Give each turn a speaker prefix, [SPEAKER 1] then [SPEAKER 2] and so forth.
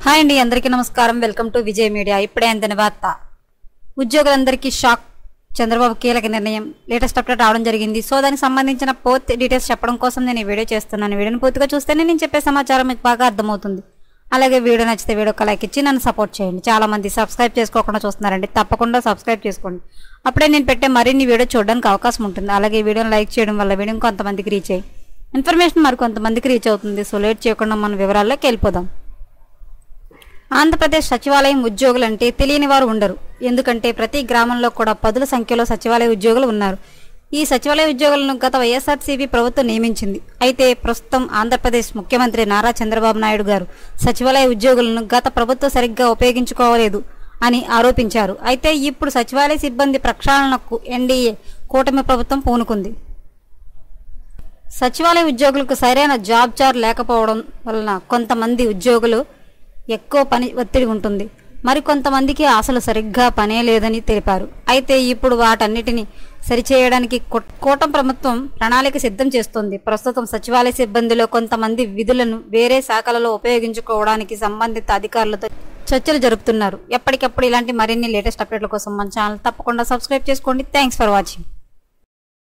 [SPEAKER 1] Hi అండి, అందరికీ నమస్కారం. Welcome to Vijay media. ఇప్పుడే అందిన వార్త. ఉద్యోగులందరికీ షాక్. చంద్రబాబు కీలక నిర్ణయం. లేటెస్ట్ అప్డేట్ రావడం జరిగింది. సో దానికి సంబంధించిన పూర్తి డీటెయిల్స్ చెప్పడం కోసం నేను ఈ వీడియో చేస్తున్నాను. వీడియోని పూర్తిగా చూస్తేనే నేను చెప్పే సమాచారం మీకు బాగా అర్థమవుతుంది. అలాగే వీడియో నచ్చితే వీడియోకి లైక్ ఇచ్చి నన్ను సపోర్ట్ చేయండి. చాలా మంది సబ్స్క్రైబ్ చేసుకోకుండా చూస్తున్నారండి. తప్పకుండా సబ్స్క్రైబ్ చేసుకోండి. అప్పుడే నేను పెట్టే మరిన్ని వీడియో చూడడానికి అవకాశం ఉంటుంది. అలాగే వీడియోని లైక్ చేయడం వల్ల వీడియో కొంతమందికి రీచ్ అయ్యి ఇన్ఫర్మేషన్ మరి కొంతమందికి రీచ్ అవుతుంది. సో లేట్ చేయకుండా మన వివరాల్లోకి వెళ్ళిపోదాం. ఆంధ్రప్రదేశ్ సచివాలయం ఉద్యోగులు అంటే తెలియని వారు ఉండరు. ఎందుకంటే ప్రతి గ్రామంలో కూడా పదుల సంఖ్యలో సచివాలయ ఉద్యోగులు ఉన్నారు. ఈ సచివాలయ ఉద్యోగులను గత వైఎస్ఆర్సీపీ ప్రభుత్వం నియమించింది. అయితే ప్రస్తుతం ఆంధ్రప్రదేశ్ ముఖ్యమంత్రి నారా చంద్రబాబు నాయుడు గారు సచివాలయ ఉద్యోగులను గత ప్రభుత్వం సరిగ్గా ఉపయోగించుకోలేదు అని ఆరోపించారు. అయితే ఇప్పుడు సచివాలయ సిబ్బంది ప్రక్షాళనకు ఎన్డీఏ కూటమి ప్రభుత్వం పూనుకుంది. సచివాలయ ఉద్యోగులకు సరైన జాబ్ చార్ట్ లేకపోవడం వలన కొంతమంది ఉద్యోగులు ఎక్కువ పని ఒత్తిడి ఉంటుంది. మరికొంతమందికి అసలు సరిగ్గా పనే లేదని తెలిపారు. అయితే ఇప్పుడు వాటన్నిటిని సరిచేయడానికి కూటమి ప్రభుత్వం ప్రణాళిక సిద్ధం చేస్తోంది. ప్రస్తుతం సచివాలయ సిబ్బందిలో కొంతమంది విధులను వేరే శాఖలలో ఉపయోగించుకోవడానికి సంబంధిత అధికారులతో చర్చలు జరుపుతున్నారు. ఎప్పటికప్పుడు ఇలాంటి మరిన్ని లేటెస్ట్ అప్డేట్ల కోసం మన ఛానల్ తప్పకుండా సబ్స్క్రైబ్ చేసుకోండి. Thanks for watching.